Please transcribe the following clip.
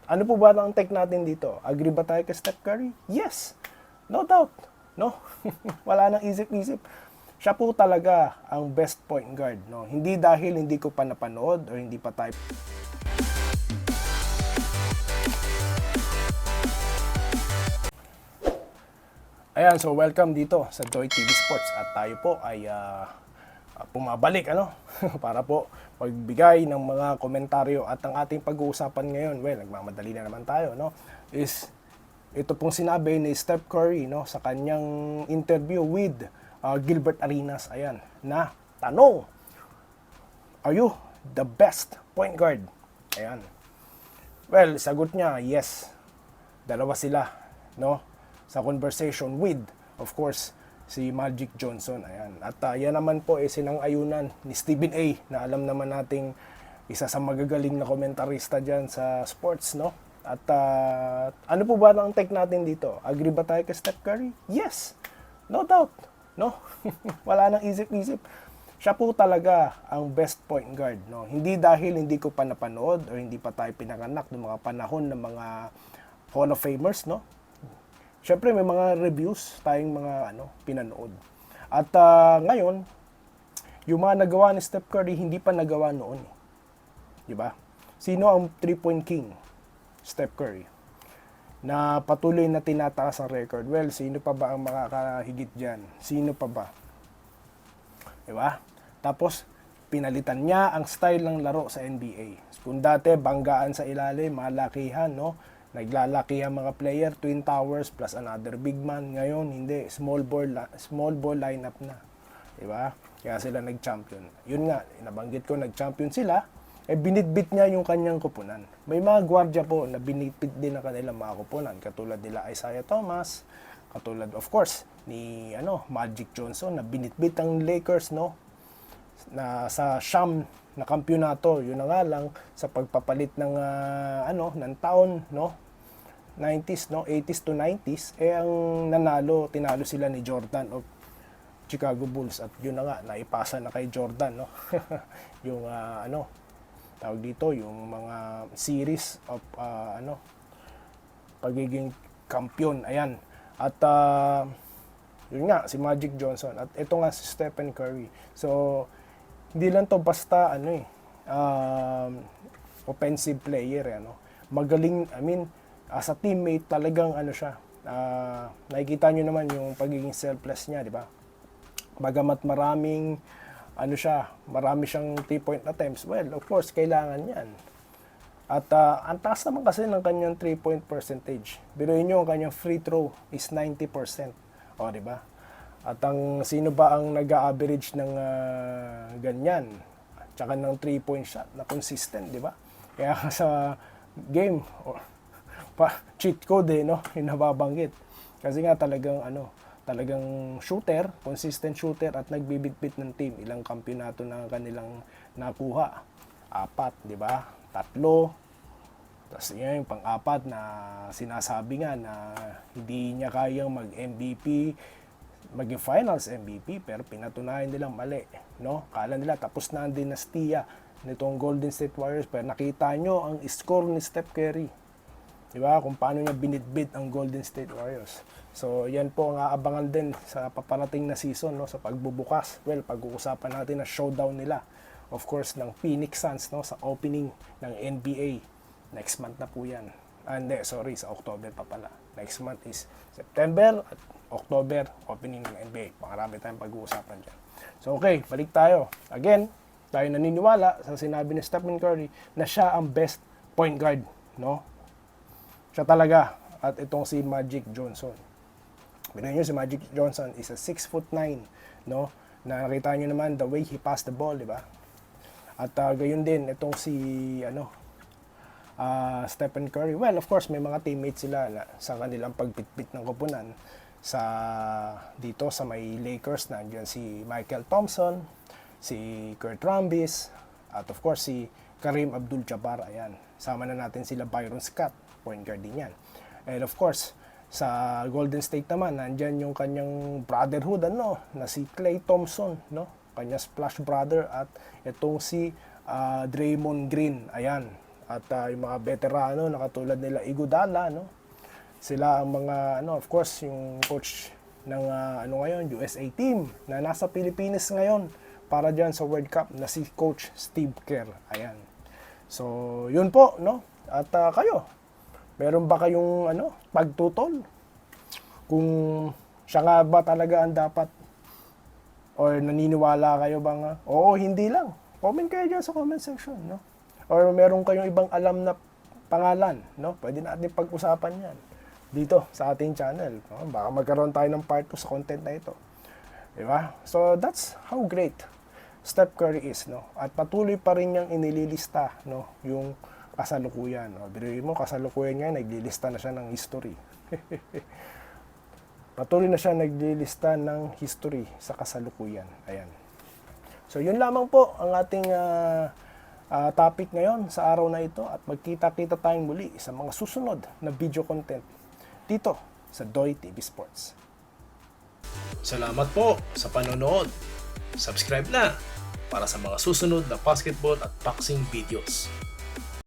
Ano po ba ang take natin dito? Agree ba tayo kay Steph Curry? Yes. No doubt. No? Wala nang isip-isip. Siya po talaga ang best point guard. No? Hindi dahil hindi ko pa napanood or hindi pa tayo... Ayan, so welcome dito sa Joy TV Sports at tayo po ay pumabalik para po magbigay ng mga komentaryo at ang ating pag-uusapan ngayon, well, nagmamadali na naman tayo, no, is ito pong sinabi ni Steph Curry, no, sa kanyang interview with Gilbert Arenas, ayan, na tanong, are you the best point guard? Ayan. Well, sagot niya, yes. Dalawa sila, no, sa conversation with, of course, si Magic Johnson. Ayan. At yan naman po sinang-ayunan ni Stephen A. na alam naman nating isa sa magagaling na komentarista dyan sa sports, no? At ano po ba ang take natin dito? Agree ba tayo kay Steph Curry? Yes. No doubt. No? Wala nang isip-isip. Siya po talaga ang best point guard, no? Hindi dahil hindi ko pa napanood or hindi pa tayo pinanganak noong mga panahon ng mga Hall of Famers, no? Siyempre may mga reviews tayong mga pinanood. At ngayon, yung mga nagawa ni Steph Curry hindi pa nagawa noon. 'Di ba? Sino ang 3-point king? Steph Curry. Na patuloy na tinataas ang record. Well, sino pa ba ang makakahigit diyan? Sino pa ba? 'Di ba? Tapos pinalitan niya ang style ng laro sa NBA. Kung dati banggaan sa ilalim, malakihan, no? Naglalaki ang mga player, twin towers plus another big man. Ngayon hindi, small ball lineup na. 'Di ba? Kaya sila nag-champion. Yun nga, nabanggit ko nag-champion sila, binitbit niya yung kanyang kupunan. May mga gwardiya po na binitbit din ang kanilang mga kupunan, katulad nila Isaiah Thomas, katulad of course ni Magic Johnson na binitbit ang Lakers, no, na sa siyam na kampyonato. Yun na nga lang sa pagpapalit ng ng taon, no, 90s, no, 80s to 90s, ang tinalo sila ni Jordan of Chicago Bulls, at yun na nga naipasa na kay Jordan, no. Yung tawag dito, yung mga series of pagiging kampiyon, ayan. At yun nga si Magic Johnson, at ito nga si Stephen Curry. So hindi lang to basta offensive player, magaling, as a teammate talagang siya. Nakikita nyo naman yung pagiging selfless niya, di ba? Bagamat marami siyang 3-point attempts, well, of course kailangan yan. At ang taas naman kasi ng kanyang 3-point percentage. Biruin nyo, ang kanyang free throw is 90%. O, di ba? At sino ba ang nag-average ng ganyan? Tsaka ng 3-point shot na consistent, di ba? Kaya sa game, cheat code, no? Yung nababanggit. Kasi nga talagang shooter, consistent shooter, at nagbibitbit ng team. Ilang kampyonato na kanilang nakuha? 4, di ba? 3. Tapos yan, yung pang-4 na sinasabi nga na hindi niya kayang mag-MVP, maging finals MVP, pero pinatunayan nilang mali, no? Kala nila tapos na ang dinastiya nitong Golden State Warriors, pero nakita nyo ang score ni Steph Curry, di ba? Kung paano niya binitbit ang Golden State Warriors. So yan po ang aabangan din sa paparating na season, no, sa pagbubukas. Well, pag-uusapan natin na showdown nila, of course, ng Phoenix Suns, no, sa opening ng NBA next month na po yan. Sa October pa pala. Next month is September at October, opening ng NBA. Marami tayong pag-uusapan dyan. So, okay, balik tayo. Again, tayo naniniwala sa sinabi ni Stephen Curry na siya ang best point guard, no? Siya talaga. At itong si Magic Johnson. Binuhin nyo, si Magic Johnson is a 6'9", no? Na nakita nyo naman the way he passed the ball, di ba? At gayon din, itong si, Stephen Curry. Well, of course, may mga teammates sila na sa kanilang pagpitpit ng koponan dito sa may Lakers. Nandiyan si Michael Thompson, si Kurt Rambis, at of course si Kareem Abdul-Jabbar. Ayan, sama na natin sila Byron Scott, point guard din yan. And of course, sa Golden State naman, nandiyan yung kanyang brotherhood, na si Klay Thompson, no? Kanya splash brother, at itong si Draymond Green. Ayan, At yung mga veterano na katulad nila Iguodala, no? Sila ang mga of course, yung coach ng ngayon, USA team na nasa Pilipinas ngayon para diyan sa World Cup na si Coach Steve Kerr. Ayan. So, yun po, no? At kayo, meron ba kayong pagtutol? Kung siya nga ba talaga ang dapat, or naniniwala kayo bang oo, hindi lang. Comment kayo dyan sa comment section, no? Or meron kayong ibang alam na pangalan, no? Pwede natin pag-usapan yan dito sa ating channel. No? Baka magkaroon tayo ng part 2 sa content na ito. Diba? So, that's how great Steph Curry is, no? At patuloy pa rin niyang inililista, no? Yung kasalukuyan. No? Biruin mo, kasalukuyan niya, naglilista na siya ng history. Patuloy na siya naglilista ng history sa kasalukuyan. Ayan. So, yun lamang po ang ating topic ngayon sa araw na ito, at magkita-kita tayong muli sa mga susunod na video content dito sa Doy TV Sports. Salamat po sa panonood. Subscribe na para sa mga susunod na basketball at boxing videos.